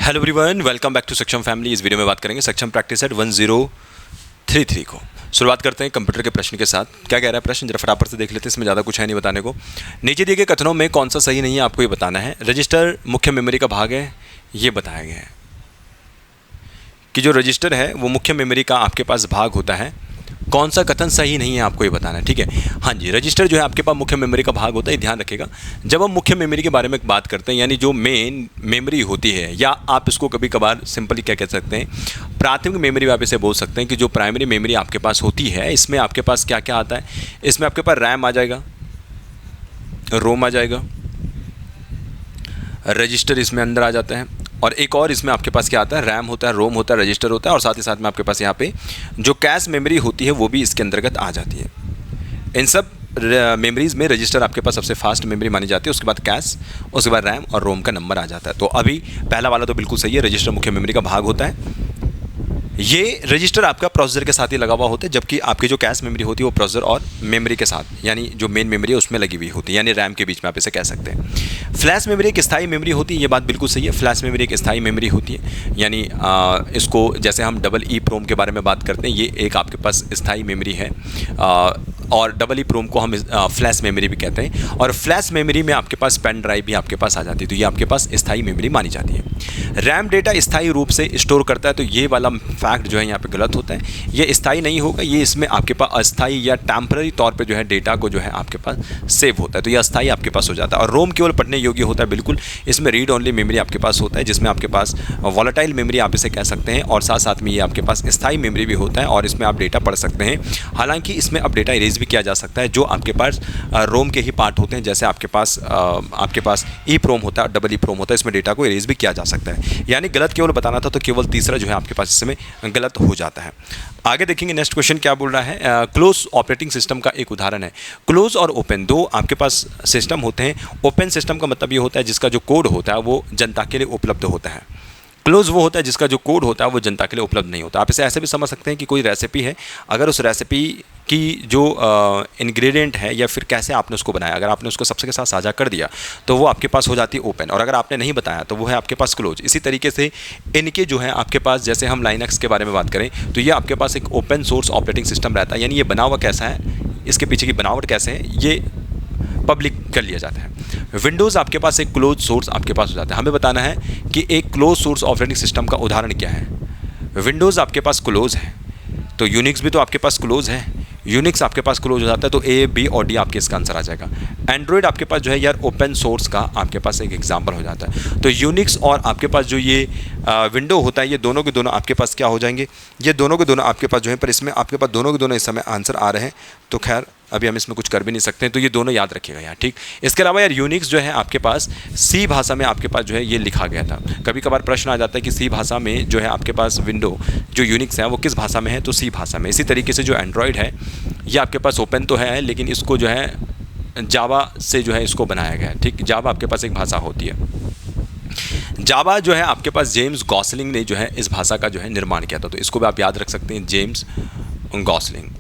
Hello everyone, welcome back to Saksham family. इस वीडियो में बात करेंगे सक्षम प्रैक्टिस सेट 1033 को। शुरुआत करते हैं कंप्यूटर के प्रश्न के साथ। क्या कह रहा है प्रश्न, जरा फटाफट से देख लेते हैं। इसमें ज़्यादा कुछ है नहीं बताने को। नीचे दिए गए कथनों में कौन सा सही नहीं है आपको ये बताना है। रजिस्टर मुख्य मेमोरी का भाग है, ये बताया गया है कि जो रजिस्टर है वो मुख्य मेमोरी का आपके पास भाग होता है। कौन सा कथन सही नहीं है आपको ये बताना है, ठीक है। हाँ जी, रजिस्टर जो है आपके पास मुख्य मेमोरी का भाग होता है, ध्यान रखिएगा। जब हम मुख्य मेमोरी के बारे में बात करते हैं, यानी जो मेन मेमोरी होती है, या आप इसको कभी कभार सिंपली क्या कह सकते हैं, प्राथमिक मेमोरी आप इसे बोल सकते हैं कि जो प्राइमरी मेमोरी आपके पास होती है, इसमें आपके पास क्या क्या आता है। इसमें आपके पास रैम आ जाएगा, रोम आ जाएगा, रजिस्टर इसमें अंदर आ जाता है, और एक और इसमें आपके पास क्या आता है, रैम होता है, रोम होता है, रजिस्टर होता है, और साथ ही साथ में आपके पास यहाँ पे जो कैश मेमोरी होती है वो भी इसके अंतर्गत आ जाती है। इन सब मेमोरीज़ में रजिस्टर आपके पास सबसे फास्ट मेमोरी मानी जाती है, उसके बाद कैश, उसके बाद रैम और रोम का नंबर आ जाता है। तो अभी पहला वाला तो बिल्कुल सही है, रजिस्टर मुख्य मेमोरी का भाग होता है। ये रजिस्टर आपका प्रोसेसर के साथ ही लगा हुआ होता है, जबकि आपकी जो कैश मेमोरी होती है वो प्रोसेसर और मेमोरी के साथ, यानी जो मेन मेमोरी है उसमें लगी हुई होती है, यानी रैम के बीच में आप इसे कह सकते हैं। फ्लैश मेमोरी एक स्थायी मेमोरी होती है, ये बात बिल्कुल सही है। फ्लैश मेमोरी एक स्थायी मेमोरी होती है, यानी इसको जैसे हम डबल ई प्रोम के बारे में बात करते हैं, ये एक आपके पास स्थायी मेमोरी है, और डबल ई प्रोम को हम फ्लैश मेमोरी भी कहते हैं। और फ्लैश मेमोरी में आपके पास पेन ड्राइव भी आपके पास आ जाती है, तो ये आपके पास स्थायी मेमोरी मानी जाती है। रैम डेटा स्थायी रूप से स्टोर करता है, तो ये वाला फैक्ट जो है यहाँ पे गलत होता है। ये स्थायी नहीं होगा, ये इसमें आपके पास अस्थायी या टेम्पररी तौर पे जो है डेटा को जो है आपके पास सेव होता है, तो ये अस्थायी आपके पास हो जाता है। और रोम केवल पढ़ने योग्य होता है, बिल्कुल। इसमें रीड ओनली मेमोरी आपके पास होता है, जिसमें आपके पास वॉलेटाइल मेमोरी आप इसे कह सकते हैं, और साथ साथ में ये आपके पास स्थायी मेमोरी भी होता है, और इसमें आप डेटा पढ़ सकते हैं। हालांकि इसमें अब डेटा इरेज भी किया जा सकता है, जो आपके पास रोम के ही पार्ट होते हैं, जैसे आपके पास ई प्रोम होता है, डबल ई प्रोम होता है, इसमें डेटा को इरेज भी किया जा सकता है। यानी गलत केवल बताना था, तो केवल तीसरा जो है आपके पास इसमें गलत हो जाता है। आगे देखेंगे नेक्स्ट क्वेश्चन क्या बोल रहा है। क्लोज ऑपरेटिंग सिस्टम का एक उदाहरण है। क्लोज और ओपन दो आपके पास सिस्टम होते हैं। ओपन सिस्टम का मतलब ये होता है जिसका जो कोड होता है वो जनता के लिए उपलब्ध होता है। क्लोज वो होता है जिसका जो कोड होता है वो जनता के लिए उपलब्ध नहीं होता। आप इसे ऐसे भी समझ सकते हैं कि कोई रेसिपी है, अगर उस रेसिपी की जो इंग्रेडिएंट है, या फिर कैसे आपने उसको बनाया, अगर आपने उसको सबसे के साथ साझा कर दिया तो वो आपके पास हो जाती है ओपन, और अगर आपने नहीं बताया तो वो है आपके पास क्लोज। इसी तरीके से इनके जो है आपके पास, जैसे हम लाइनक्स के बारे में बात करें, तो ये आपके पास एक ओपन सोर्स ऑपरेटिंग सिस्टम रहता है, यानी ये बना हुआ कैसा है, इसके पीछे की बनावट कैसे है, ये पब्लिक कर लिया जाता है। विंडोज़ आपके पास एक क्लोज सोर्स आपके पास हो जाता है। हमें बताना है कि एक क्लोज सोर्स ऑपरेटिंग सिस्टम का उदाहरण क्या है। विंडोज़ आपके पास क्लोज है, तो यूनिक्स भी तो आपके पास क्लोज है। यूनिक्स आपके पास क्लोज हो जाता है, तो ए, बी और डी आपके इसका आंसर आ जाएगा। एंड्रॉयड आपके पास जो है यार ओपन सोर्स का आपके पास एक एग्जाम्पल हो जाता है। तो यूनिक्स और आपके पास जो ये विंडो होता है, ये दोनों के दोनों आपके पास क्या हो जाएंगे, ये दोनों के दोनों आपके पास जो है, पर इसमें आपके पास दोनों के दोनों इस समय आंसर आ रहे हैं, तो खैर अभी हम इसमें कुछ कर भी नहीं सकते हैं, तो ये दोनों याद रखिएगा यार, ठीक। इसके अलावा यार यूनिक्स जो है आपके पास सी भाषा में आपके पास जो है ये लिखा गया था। कभी कभार प्रश्न आ जाता है कि सी भाषा में जो है आपके पास विंडो जो यूनिक्स है वो किस भाषा में है, तो सी भाषा में। इसी तरीके से जो एंड्रॉयड है ये आपके पास ओपन तो है, लेकिन इसको जो है जावा से जो है इसको बनाया गया है, ठीक। जावा आपके पास एक भाषा होती है। जावा जो है आपके पास जेम्स गॉसलिंग ने जो है इस भाषा का जो है निर्माण किया था, तो इसको भी आप याद रख सकते हैं, जेम्स गॉसलिंग।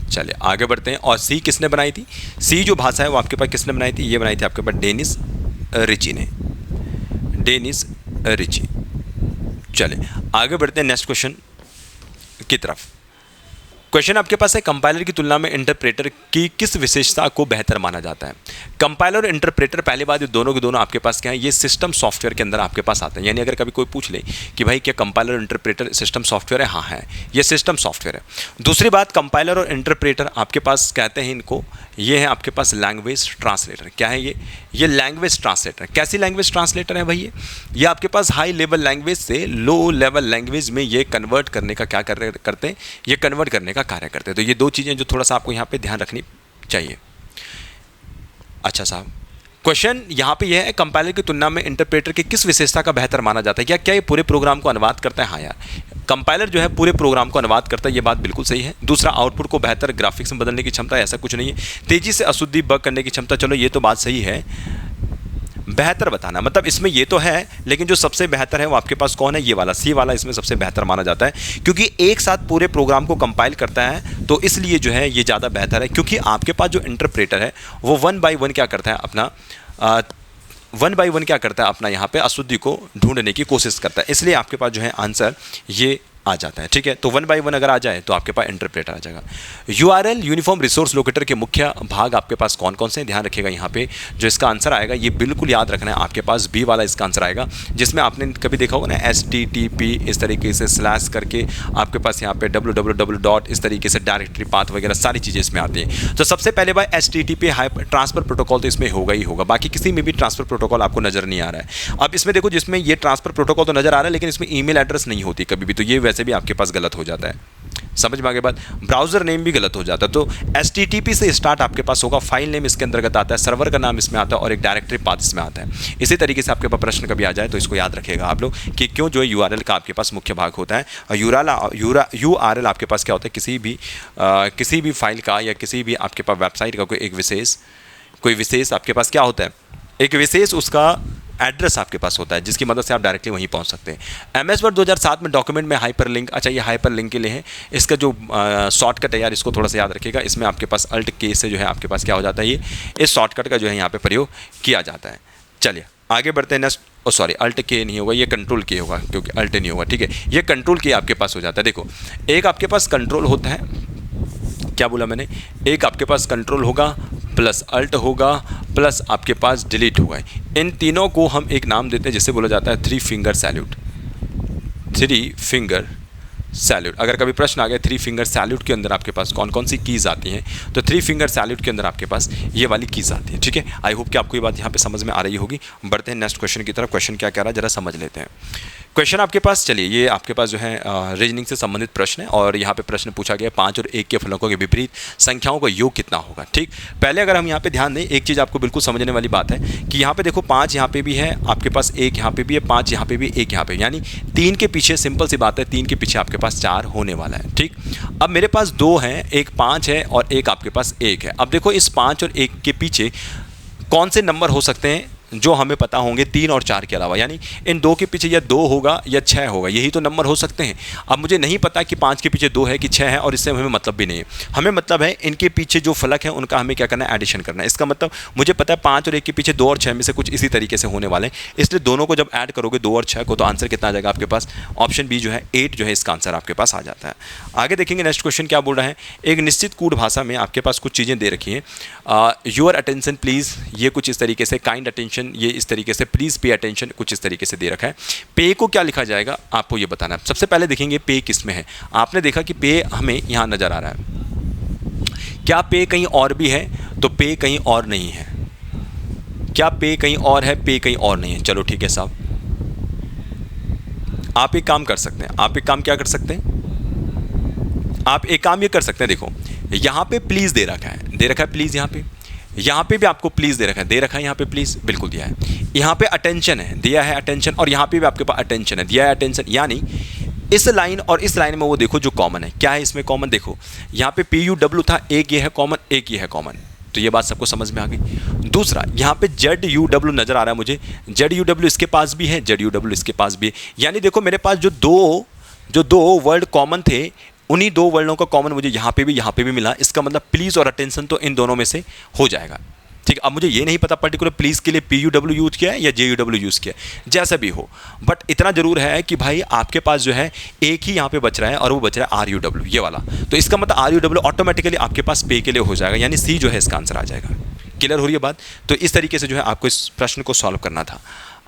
चलिए आगे बढ़ते हैं। और सी किसने बनाई थी, सी जो भाषा है वो आपके पास किसने बनाई थी, ये बनाई थी आपके पास डेनिस रिची ने, डेनिस रिची। चलिए आगे बढ़ते हैं नेक्स्ट क्वेश्चन की तरफ। क्वेश्चन आपके पास है, कंपाइलर की तुलना में इंटरप्रेटर की किस विशेषता को बेहतर माना जाता है। कंपाइलर और इंटरप्रेटर, पहली बात ये दोनों के दोनों आपके पास क्या है, ये सिस्टम सॉफ्टवेयर के अंदर आपके पास आते हैं। यानी अगर कभी कोई पूछ ले कि भाई क्या कंपाइलर और इंटरप्रेटर सिस्टम सॉफ्टवेयर है, हाँ है, ये सिस्टम सॉफ्टवेयर है। दूसरी बात, कंपाइलर और इंटरप्रेटर आपके पास कहते हैं इनको, ये है आपके पास लैंग्वेज ट्रांसलेटर। क्या है ये लैंग्वेज ट्रांसलेटर। कैसी लैंग्वेज ट्रांसलेटर है भाई ये आपके पास हाई लेवल लैंग्वेज से लो लेवल लैंग्वेज में ये कन्वर्ट करने का क्या करते हैं, ये कन्वर्ट करने का कार्य करते हैं। तो ये दो चीज़ें जो थोड़ा सा आपको यहाँ पे ध्यान रखनी चाहिए। अच्छा साहब, क्वेश्चन यहाँ पे यह है, कंपाइलर की तुलना में इंटरप्रेटर की किस विशेषता का बेहतर माना जाता है। क्या ये पूरे प्रोग्राम को अनुवाद करता है, हाँ यार, कंपाइलर जो है पूरे प्रोग्राम को अनुवाद करता है, ये बात बिल्कुल सही है। दूसरा, आउटपुट को बेहतर ग्राफिक्स में बदलने की क्षमता, ऐसा कुछ नहीं है। तेजी से अशुद्धि बग करने की क्षमता, चलो ये तो बात सही है। बेहतर बताना मतलब इसमें ये तो है, लेकिन जो सबसे बेहतर है वो आपके पास कौन है, ये वाला सी वाला इसमें सबसे बेहतर माना जाता है, क्योंकि एक साथ पूरे प्रोग्राम को कंपाइल करता है, तो इसलिए जो है ये ज़्यादा बेहतर है। क्योंकि आपके पास जो इंटरप्रेटर है वो 1 बाय 1 क्या करता है, अपना वन बाय वन क्या करता है, अपना यहाँ पे अशुद्धि को ढूंढने की कोशिश करता है, इसलिए आपके पास जो है आंसर ये आ जाता है। ठीक है, तो वन बाय वन अगर आ जाए तो आपके पास इंटरप्रेटर आ जाएगा। यूआरएल यूनिफॉर्म रिसोर्स लोकेटर के मुख्य भाग आपके पास कौन कौन से हैं, ध्यान रखिएगा यहाँ पे जो इसका आंसर आएगा ये बिल्कुल याद रखना है, आपके पास बी वाला इसका आंसर आएगा, जिसमें आपने कभी देखा होगा ना HTTP इस तरीके से स्लैश करके आपके पास यहाँ पे www. इस तरीके से डायरेक्टरी पाथ वगैरह सारी चीज़ें इसमें आती हैं। तो सबसे पहले बाय HTTP ट्रांसफर प्रोटोकॉल तो इसमें होगा ही होगा, बाकी किसी में भी ट्रांसफर प्रोटोकॉल आपको नजर नहीं आ रहा है। अब इसमें देखो, जिसमें ये ट्रांसफर प्रोटोकॉल तो नजर आ रहा है लेकिन इसमें ईमेल एड्रेस नहीं होती कभी भी, तो ये वैसे भी आपके पास गलत हो जाता है। समझ में आगे बात, ब्राउजर नेम भी गलत हो जाता है। तो HTTP से स्टार्ट आपके पास होगा, फाइल नेम इसके अंतर्गत आता है, सर्वर का नाम इसमें आता है और एक डायरेक्टरी पाथ इसमें आता है। इसी तरीके से आपके पास प्रश्न कभी आ जाए तो इसको याद रखिएगा आप लोग कि क्यों जो है URL का आपके पास मुख्य भाग होता है। और URL आपके पास क्या होता है, किसी भी फाइल का या किसी भी आपके पास वेबसाइट का कोई विशेष आपके पास क्या होता है, एक विशेष उसका एड्रेस आपके पास होता है जिसकी मदद से आप डायरेक्टली वहीं पहुंच सकते हैं। MS वर्ड 2007 में डॉक्यूमेंट में हाइपरलिंक, अच्छा ये हाइपरलिंक के लिए है, इसका जो शॉर्टकट है यार इसको थोड़ा सा याद रखिएगा, इसमें आपके पास Alt K से जो है आपके पास क्या हो जाता है, ये इस शॉर्टकट का जो है यहाँ पे प्रयोग किया जाता है। चलिए आगे बढ़ते हैं नेक्स्ट। सॉरी Alt K नहीं होगा, ये Control K होगा क्योंकि Alt नहीं होगा। ठीक है, ये Control K आपके पास हो जाता है। देखो एक आपके पास कंट्रोल होता है, क्या बोला मैंने, एक आपके पास कंट्रोल होगा प्लस अल्ट होगा प्लस आपके पास डिलीट होगा। इन तीनों को हम एक नाम देते हैं जिसे बोला जाता है 3 फिंगर सैल्यूट। 3 फिंगर सैल्यूट, अगर कभी प्रश्न आ गया 3 फिंगर सैल्यूट के अंदर आपके पास कौन कौन सी कीज़ आती हैं, तो 3 फिंगर सैल्यूट के अंदर आपके पास ये वाली कीज़ आती है। ठीक है, आई होप कि आपको ये बात यहाँ पे समझ में आ रही होगी। बढ़ते हैं नेक्स्ट क्वेश्चन की तरफ। क्वेश्चन क्या कह रहा है जरा समझ लेते हैं। क्वेश्चन आपके पास, चलिए ये आपके पास जो है रीजनिंग से संबंधित प्रश्न है और यहाँ पे प्रश्न पूछा गया 5 और 1 के फलकों के विपरीत संख्याओं का योग कितना होगा। ठीक, पहले अगर हम यहाँ पे ध्यान दें, एक चीज़ आपको बिल्कुल समझने वाली बात है कि यहाँ पे देखो 5 यहाँ पे भी है आपके पास, 1 यहाँ पे भी है, 5 यहाँ पे भी, 1 यहाँ पे, यानी 3 के पीछे, सिंपल सी बात है 3 के पीछे आपके पास 4 होने वाला है। ठीक, अब मेरे पास 2 हैं, एक 5 है और एक आपके पास 1 है। अब देखो इस 5 और 1 के पीछे कौन से नंबर हो सकते हैं जो हमें पता होंगे 3 और 4 के अलावा, यानी इन 2 के पीछे या 2 होगा या 6 होगा, यही तो नंबर हो सकते हैं। अब मुझे नहीं पता कि 5 के पीछे 2 है कि 6 है और इससे हमें मतलब भी नहीं है, हमें मतलब है इनके पीछे जो फलक है उनका हमें क्या करना है, एडिशन करना है। इसका मतलब मुझे पता है 5 और 1 के पीछे 2 और 6 में से कुछ इसी तरीके से होने वाले हैं, इसलिए दोनों को जब ऐड करोगे 2 और 6 को तो आंसर कितना आ जाएगा आपके पास, ऑप्शन बी जो है 8 जो है इसका आंसर आपके पास आ जाता है। आगे देखेंगे नेक्स्ट क्वेश्चन क्या बोल रहा है। एक निश्चित कूट भाषा में आपके पास कुछ चीज़ें दे रखी हैं, योर अटेंशन प्लीज़, ये कुछ इस तरीके से, काइंड अटेंशन ये इस तरीके से, प्लीज पे अटेंशन कुछ इस तरीके से दे रखा है। पे को क्या लिखा जाएगा आपको ये बताना है। सबसे पहले देखेंगे पे किस में है। आपने देखा कि पे हमें यहां नजर आ रहा है, क्या पे कहीं और भी है, तो पे कहीं और नहीं है। क्या पे कहीं और है, पे कहीं और नहीं है। चलो ठीक है साहब, आप एक काम कर सकते हैं, आप एक काम क्या कर सकते हैं, आप एक काम ये कर सकते हैं, देखो यहां पे प्लीज दे रखा है, दे रखा है प्लीज, यहाँ पे भी आपको प्लीज़ दे रखा है, दे रखा है यहाँ पे प्लीज़ बिल्कुल दिया है। यहाँ पे अटेंशन है, दिया है अटेंशन, और यहाँ पे भी आपके पास अटेंशन है, दिया है अटेंशन। यानी इस लाइन और इस लाइन में वो देखो जो कॉमन है, क्या है इसमें कॉमन, देखो यहाँ पे PUW था, एक ये है कॉमन, एक ये है कॉमन, तो ये बात सबको समझ में आ गई। दूसरा यहाँ पे ZUW नज़र आ रहा है मुझे, ZUW इसके पास भी है, ZUW इसके पास भी है। यानी देखो मेरे पास जो दो वर्ड कॉमन थे, उन्हीं 2 वर्णों का कॉमन मुझे यहाँ पे भी मिला। इसका मतलब प्लीज़ और अटेंशन तो इन दोनों में से हो जाएगा। ठीक, अब मुझे ये नहीं पता पर्टिकुलर प्लीज़ के लिए PUW यूज़ किया है या JUW यूज़ किया है, जैसा भी हो, बट इतना ज़रूर है कि भाई आपके पास जो है एक ही यहाँ पे बच रहा है और वो बच रहा है RUW, ये वाला। तो इसका मतलब RUW ऑटोमेटिकली आपके पास पे के लिए हो जाएगा, यानी सी जो है इसका आंसर आ जाएगा। क्लियर हो रही है बात। तो इस तरीके से जो है आपको इस प्रश्न को सॉल्व करना था।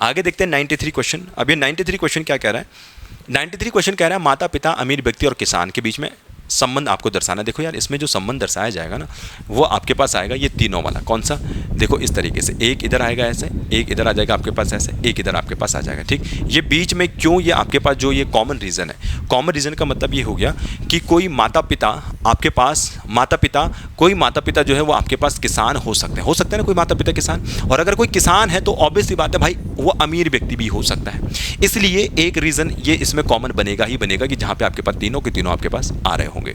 आगे देखते हैं 93 क्वेश्चन। अब ये 93 क्वेश्चन क्या कह रहा है, 93 क्वेश्चन कह रहा है माता पिता अमीर व्यक्ति और किसान के बीच में संबंध आपको दर्शाना। देखो यार इसमें जो संबंध दर्शाया जाएगा ना वो आपके पास आएगा ये तीनों वाला। कौन सा, देखो इस तरीके से, एक इधर आएगा ऐसे, एक इधर आ जाएगा आपके पास ऐसे, एक इधर आपके पास आ जाएगा। ठीक, ये बीच में क्यों, ये आपके पास जो ये कॉमन रीज़न है, कॉमन रीज़न का मतलब ये हो गया कि कोई माता पिता आपके पास, कोई माता पिता जो है वो आपके पास किसान हो सकते हैं ना, कोई माता पिता किसान, और अगर कोई किसान है तो ऑब्वियस सी बात है भाई वो अमीर व्यक्ति भी हो सकता है। इसलिए एक रीज़न ये इसमें कॉमन बनेगा ही बनेगा कि जहाँ पे आपके पास तीनों के तीनों आपके पास आ रहे होंगे।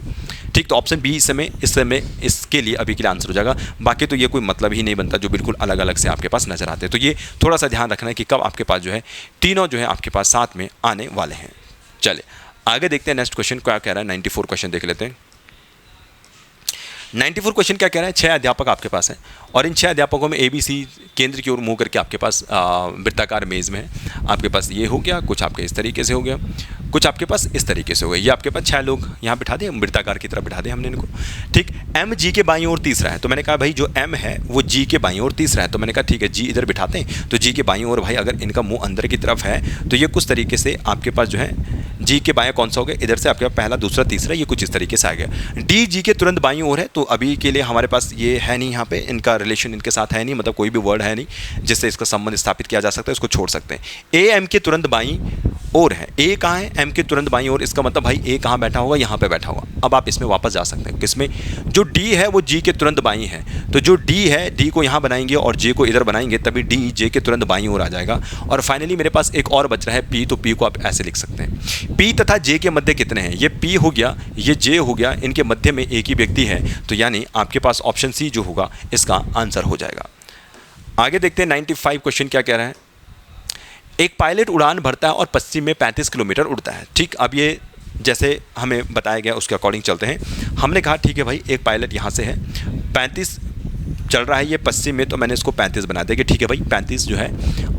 ठीक, तो ऑप्शन बी इस समय इसके लिए अभी के लिए आंसर हो जाएगा। बाकी तो ये कोई मतलब ही नहीं बनता जो बिल्कुल अलग अलग से आपके पास नजर आते हैं। तो ये थोड़ा सा ध्यान रखना है कि कब आपके पास जो है तीनों जो है आपके पास साथ में आने वाले हैं। चले आगे देखते हैं नेक्स्ट क्वेश्चन क्या कह रहा है। 94 क्वेश्चन देख लेते हैं। 94 क्वेश्चन क्या कह रहा है, 6 अध्यापक आपके पास हैं और इन 6 अध्यापकों में ABC केंद्र की ओर मुंह करके आपके पास वृत्ताकार मेज में है। आपके पास ये हो गया, कुछ आपके इस तरीके से हो गया, कुछ आपके पास इस तरीके से हो गया। ये आपके पास 6 लोग यहाँ बिठा दिए, वृत्ताकार की तरफ बिठा दिए हमने इनको। ठीक, M G के बाईं ओर तीसरा है, तो मैंने कहा भाई जो M है वो G के बाईं ओर तीसरा है, तो मैंने कहा ठीक है G इधर बिठाते हैं। तो G के बाईं ओर भाई अगर इनका मुंह अंदर की तरफ है तो ये कुछ तरीके से आपके पास जो है G के बाएं कौन सा हो गया, इधर से आपके पास पहला दूसरा तीसरा, ये कुछ इस तरीके से आ गया। D G के तुरंत बाईं ओर है, तो अभी के लिए हमारे पास ये है नहीं, यहाँ पे इनका रिलेशन इनके साथ है नहीं, मतलब कोई भी वर्ड है नहीं जिससे इसका संबंध स्थापित किया जा सकता है, इसको छोड़ सकते हैं। A M के तुरंत बाईं ओर है, A कहाँ है, M के तुरंत बाईं ओर, इसका मतलब भाई A कहाँ बैठा होगा, यहाँ पे बैठा होगा। अब आप इसमें वापस जा सकते हैं, किसमें, जो D है वो G के तुरंत बाईं है, तो जो D है D को यहाँ बनाएंगे और J को इधर बनाएंगे, तभी D J के तुरंत बाईं ओर आ जाएगा। और फाइनली मेरे पास एक और बच रहा है P, तो P को आप ऐसे लिख सकते हैं, P तथा J के मध्य कितने हैं, ये P हो गया, ये J हो गया, इनके मध्य में एक ही व्यक्ति है, तो यानी आपके पास ऑप्शन C जो होगा इसका आंसर हो जाएगा। आगे देखते हैं 95 क्वेश्चन क्या कह रहा है। एक पायलट उड़ान भरता है और पश्चिम में 35 किलोमीटर उड़ता है। ठीक, अब ये जैसे हमें बताया गया उसके अकॉर्डिंग चलते हैं। हमने कहा ठीक है भाई एक पायलट यहाँ से है, 35 चल रहा है ये पश्चिम में, तो मैंने इसको 35 बना दिया कि ठीक है भाई 35 जो है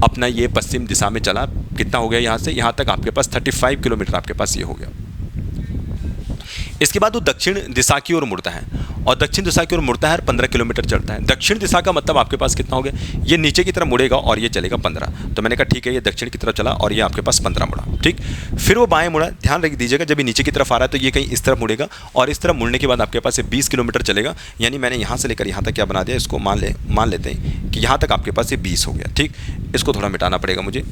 अपना ये पश्चिम दिशा में चला, कितना हो गया यहाँ से यहाँ तक आपके पास 35 किलोमीटर आपके पास ये हो गया। इसके बाद वो दक्षिण दिशा की ओर मुड़ता है और दक्षिण दिशा की ओर मुड़ता है और 15 किलोमीटर चलता है। दक्षिण दिशा का मतलब आपके पास कितना हो गया, ये नीचे की तरफ मुड़ेगा और ये चलेगा 15, तो मैंने कहा ठीक है ये दक्षिण की तरफ चला और ये आपके पास 15 मुड़ा। ठीक, फिर वो बाएं मुड़ा, ध्यान रख दीजिएगा जब ये नीचे की तरफ आ रहा है तो ये कहीं इस तरफ मुड़ेगा और इस तरफ मुड़ने के बाद आपके पास ये 20 किलोमीटर चलेगा, यानी मैंने यहाँ से लेकर यहाँ तक क्या बना दिया, इसको मान लेते हैं कि यहाँ तक आपके पास ये 20 हो गया। ठीक, इसको थोड़ा मिटाना पड़ेगा मुझे,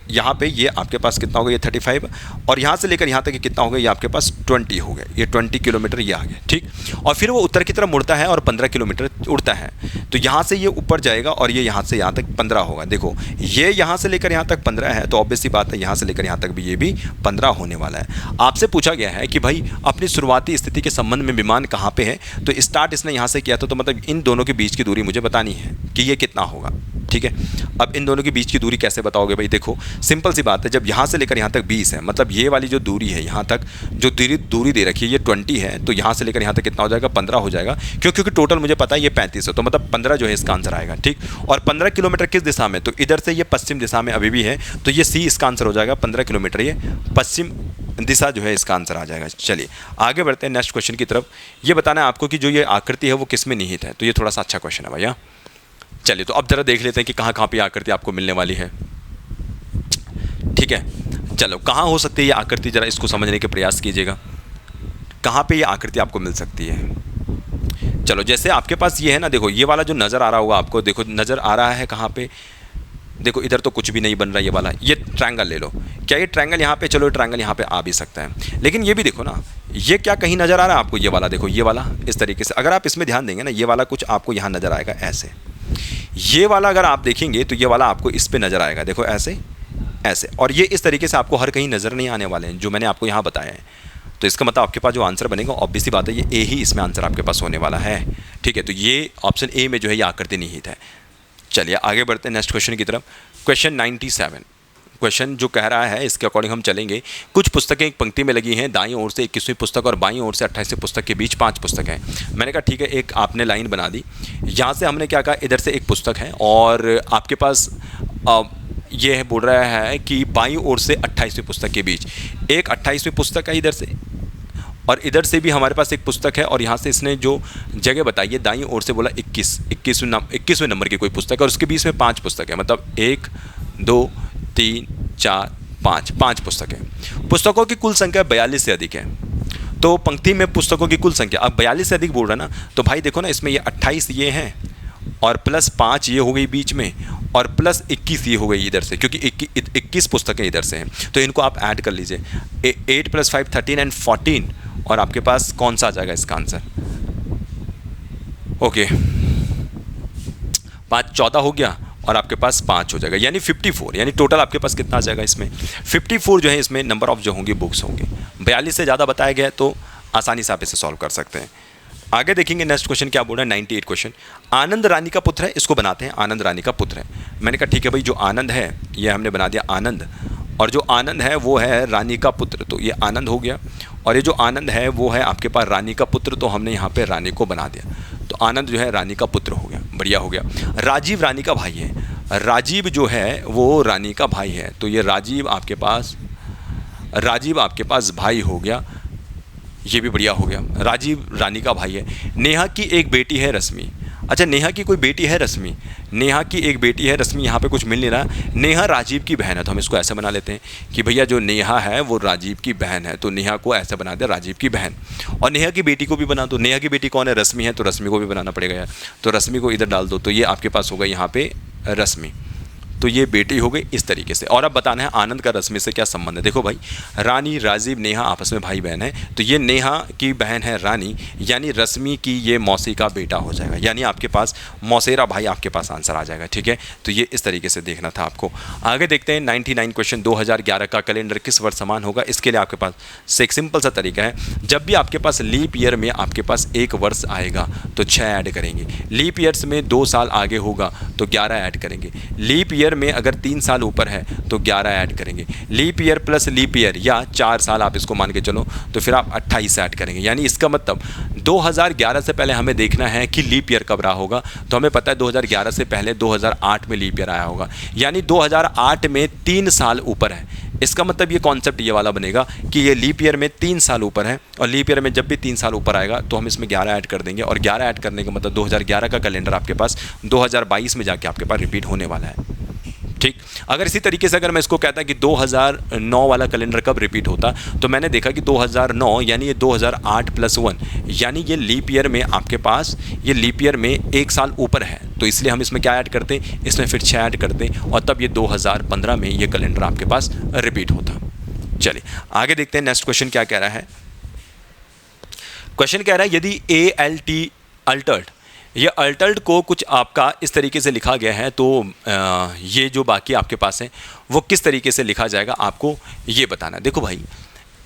यहाँ पे ये आपके पास कितना हो गया, ये 35 और यहाँ से लेकर यहाँ तक ये कितना हो गया, ये आपके पास 20 हो गया, ये 20 किलोमीटर ये आ गया। ठीक, और फिर वो उत्तर की तरफ मुड़ता है और 15 किलोमीटर उड़ता है, तो यहाँ से ये ऊपर जाएगा और ये यहाँ से यहाँ तक 15 होगा। देखो ये यहाँ से लेकर यहाँ तक 15 है, तो ऑब्वियस सी बात है यहाँ से लेकर यहाँ तक भी ये भी 15 होने वाला है। आपसे पूछा गया है कि भाई अपनी शुरुआती स्थिति के संबंध में विमान कहाँ पे है, तो स्टार्ट इसने यहाँ से किया था, तो मतलब इन दोनों के बीच की दूरी मुझे बतानी है कि ये कितना होगा। ठीक है, अब इन दोनों के बीच की दूरी कैसे बताओगे भाई, देखो सिंपल सी बात है, जब यहाँ से लेकर यहाँ तक 20 है, मतलब ये वाली जो दूरी है यहाँ तक जो दूरी दे रखी है ये 20 है, तो यहाँ से लेकर यहाँ तक कितना हो जाएगा, 15 हो जाएगा, क्योंकि टोटल मुझे पता है ये 35 है, तो मतलब 15 जो है इसका आंसर आएगा। ठीक, और 15 किलोमीटर किस दिशा में, तो इधर से ये पश्चिम दिशा में अभी भी है, तो ये C इसका आंसर हो जाएगा, 15 किलोमीटर ये पश्चिम दिशा जो है इसका आंसर आ जाएगा। चलिए आगे बढ़ते हैं नेक्स्ट क्वेश्चन की तरफ। ये बताना है आपको कि जो ये आकृति है वो किस में निहित है, तो ये थोड़ा सा अच्छा क्वेश्चन है भैया। चलिए तो अब जरा देख लेते हैं कि कहाँ कहाँ पे आकृति आपको मिलने वाली है। ठीक है, चलो कहाँ हो सकती है ये आकृति, जरा इसको समझने के प्रयास कीजिएगा, कहाँ पे ये आकृति आपको मिल सकती है। चलो जैसे आपके पास ये है ना, देखो ये वाला जो नज़र आ रहा होगा आपको, देखो नज़र आ रहा है कहाँ पे, देखो इधर तो कुछ भी नहीं बन रहा ये वाला, ये ट्रायंगल ले लो, क्या ये ट्रायंगल यहाँ पे, चलो ट्रायंगल यहाँ पे आ भी सकता है, लेकिन ये भी देखो ना, ये क्या कहीं नज़र आ रहा है आपको, ये वाला देखो, ये वाला इस तरीके से अगर आप इसमें ध्यान देंगे ना, ये वाला कुछ आपको यहाँ नज़र आएगा ऐसे, ये वाला अगर आप देखेंगे तो ये वाला आपको इस पे नज़र आएगा, देखो ऐसे ऐसे, और ये इस तरीके से आपको हर कहीं नज़र नहीं आने वाले हैं जो मैंने आपको यहाँ बताया है। तो इसका मतलब आपके पास जो आंसर बनेगा ऑब्वियस सी बात है ये ए ही इसमें आंसर आपके पास होने वाला है। ठीक है, तो ये ऑप्शन ए में जो है ये आकृति निहित है। चलिए आगे बढ़ते हैं नेक्स्ट क्वेश्चन की तरफ। क्वेश्चन 97 क्वेश्चन जो कह रहा है इसके अकॉर्डिंग हम चलेंगे। कुछ पुस्तकें एक पंक्ति में लगी हैं, दाईं ओर से 21वीं पुस्तक और बाईं ओर से 28वीं पुस्तक के बीच 5 पुस्तक हैं। मैंने कहा ठीक है, एक आपने लाइन बना दी, यहाँ से हमने क्या कहा, इधर से एक पुस्तक है और आपके पास ये है बोल रहा है कि बाईं ओर से 28वीं पुस्तक के बीच एक 28वीं पुस्तक है इधर से, और इधर से भी हमारे पास एक पुस्तक है, और यहाँ से इसने जो जगह बताई है दाईं ओर से बोला 21वें नंबर की कोई पुस्तक है, और उसके बीच में 5 पुस्तक है, मतलब 1 2 3 4 5 पुस्तक है। पुस्तकों की कुल संख्या 42 से अधिक है, तो पंक्ति में पुस्तकों की कुल संख्या अब 42 से अधिक बोल रहा है ना, तो भाई देखो ना इसमें ये 28 ये हैं और प्लस 5 ये हो गई बीच में, और प्लस 21 ये हो गई इधर से, क्योंकि 21 पुस्तकें इधर से हैं, तो इनको आप ऐड कर लीजिए, 8 + 5 13 एंड 14, और आपके पास कौन सा आ जाएगा इसका आंसर, ओके 5 14 हो गया और आपके पास 5 हो जाएगा, यानी 54, यानी टोटल आपके पास कितना आ जाएगा इसमें 54 जो है इसमें नंबर ऑफ जो होंगी बुक्स होंगे। 42 से ज़्यादा बताया गया तो आसानी से आप इसे सॉल्व कर सकते हैं। आगे देखेंगे नेक्स्ट क्वेश्चन क्या बोल रहा है, 98 क्वेश्चन। आनंद रानी का पुत्र है, इसको बनाते हैं, आनंद रानी का पुत्र है। मैंने कहा ठीक है भाई, जो आनंद है ये हमने बना दिया आनंद, और जो आनंद है वो है रानी का पुत्र, तो ये आनंद हो गया, और ये जो आनंद है वो है आपके पास रानी का पुत्र, तो हमने यहाँ पे रानी को बना दिया, तो आनंद जो है रानी का पुत्र हो गया, बढ़िया हो गया। राजीव रानी का भाई है, राजीव जो है वो रानी का भाई है, तो ये राजीव आपके पास भाई हो गया, ये भी बढ़िया हो गया। राजीव रानी का भाई है। नेहा की एक बेटी है रश्मि, अच्छा नेहा की कोई बेटी है रश्मि, नेहा की एक बेटी है रश्मि, यहाँ पे कुछ मिल नहीं रहा। नेहा राजीव की बहन है, तो हम इसको ऐसे बना लेते हैं कि भैया जो नेहा है वो राजीव की बहन है, तो नेहा को ऐसे बना दे राजीव की बहन। और नेहा की बेटी को भी बना दो, नेहा की बेटी कौन है, रश्मि है, तो रश्मि को भी बनाना पड़ेगा यार, तो रश्मि को इधर डाल दो, तो ये आपके पास होगा यहाँ पे रश्मि, तो ये बेटी हो गई इस तरीके से। और अब बताना है आनंद का रश्मि से क्या संबंध है। देखो भाई, रानी राजीव नेहा आपस में भाई बहन है, तो ये नेहा की बहन है रानी, यानी रश्मि की ये मौसी का बेटा हो जाएगा, यानी आपके पास मौसेरा भाई आपके पास आंसर आ जाएगा, ठीक है। तो ये इस तरीके से देखना था आपको। आगे देखते हैं 99 क्वेश्चन। 2011 का कैलेंडर किस वर्ष समान होगा। इसके लिए आपके पास एक सिंपल सा तरीका है, जब भी आपके पास लीप ईयर में आपके पास एक वर्ष आएगा तो 6 ऐड करेंगे, लीप ईयर्स में 2 साल आगे होगा तो 11 ऐड करेंगे, लीप ईयर में अगर 3 साल ऊपर है तो 11 ऐड करेंगे, leap year plus leap year या 4 साल आप इसको मान के चलो तो फिर आप 28 ऐड करेंगे। यानी इसका मतलब 2011 से पहले हमें देखना है कि लीप ईयर कब रहा होगा, तो हमें पता है 2011 से पहले 2008 में लीप ईयर आया होगा, यानी 2008 में 3 साल ऊपर है। इसका मतलब ये कॉन्सेप्ट ये वाला बनेगा कि ये लीप ईयर में 3 साल ऊपर है, और लीप ईयर में जब भी 3 साल ऊपर आएगा तो हम इसमें 11 ऐड कर देंगे, और 11 ऐड करने का मतलब 2011 का कैलेंडर आपके पास 2022 में जाके आपके पास रिपीट होने वाला है, ठीक। अगर इसी तरीके से अगर मैं इसको कहता कि 2009 वाला कैलेंडर कब रिपीट होता, तो मैंने देखा कि 2009 यानी ये 2008 + 1, यानी ये लीप ईयर में आपके पास ये लीप ईयर में 1 साल ऊपर है, तो इसलिए हम इसमें क्या ऐड करते हैं, इसमें फिर 6 ऐड करते हैं, और तब ये 2015 में ये कैलेंडर आपके पास रिपीट होता। चलिए आगे देखते हैं नेक्स्ट क्वेश्चन क्या कह रहा है। क्वेश्चन कह रहा है यदि ALT अल्टर्ड, ये अल्टर्ड को कुछ आपका इस तरीके से लिखा गया है, तो ये जो बाकी आपके पास है वो किस तरीके से लिखा जाएगा आपको ये बताना है। देखो भाई,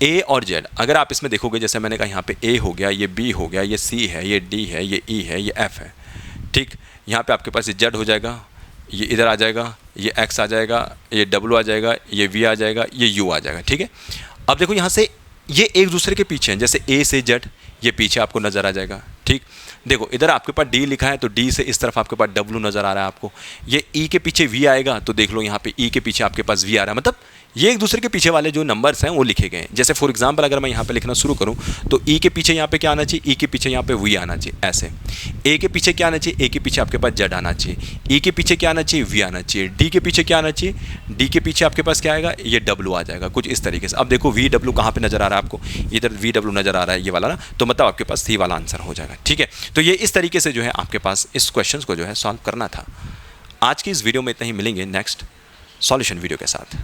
A और Z अगर आप इसमें देखोगे, जैसे मैंने कहा यहाँ पे A हो गया, ये B हो गया, ये C है, ये D है, ये E है, ये F है, ठीक। यहाँ पे आपके पास ये Z हो जाएगा, ये इधर आ जाएगा, ये X आ जाएगा, ये W आ जाएगा, ये V आ जाएगा, ये U आ जाएगा, ठीक है। अब देखो यहाँ से ये एक दूसरे के पीछे हैं, जैसे A से Z ये पीछे आपको नज़र आ जाएगा, ठीक। देखो इधर आपके पास D लिखा है, तो D से इस तरफ आपके पास W नज़र आ रहा है आपको, ये E के पीछे V आएगा, तो देख लो यहाँ पे E के पीछे आपके पास V आ रहा है, मतलब ये एक दूसरे के पीछे वाले जो नंबर्स हैं वो लिखे गए हैं। जैसे फॉर एग्जांपल अगर मैं यहाँ पे लिखना शुरू करूँ तो E के पीछे यहाँ पे क्या आना चाहिए, E के पीछे यहाँ पे V आना चाहिए, ऐसे। A के पीछे क्या आना चाहिए, A के पीछे आपके पास Z आना चाहिए, E के पीछे क्या आना चाहिए, V आना चाहिए, D के पीछे क्या आना चाहिए, D के पीछे आपके पास क्या आएगा, ये W आ जाएगा, कुछ इस तरीके से। अब देखो VW कहाँ पे नज़र आ रहा है आपको, इधर VW नज़र आ रहा है ये वाला ना, तो मतलब आपके पास C वाला आंसर हो जाएगा, ठीक है। तो ये इस तरीके से जो है आपके पास इस क्वेश्चन को जो है सॉल्व करना था। आज की इस वीडियो में इतना ही, मिलेंगे नेक्स्ट सॉल्यूशन वीडियो के साथ।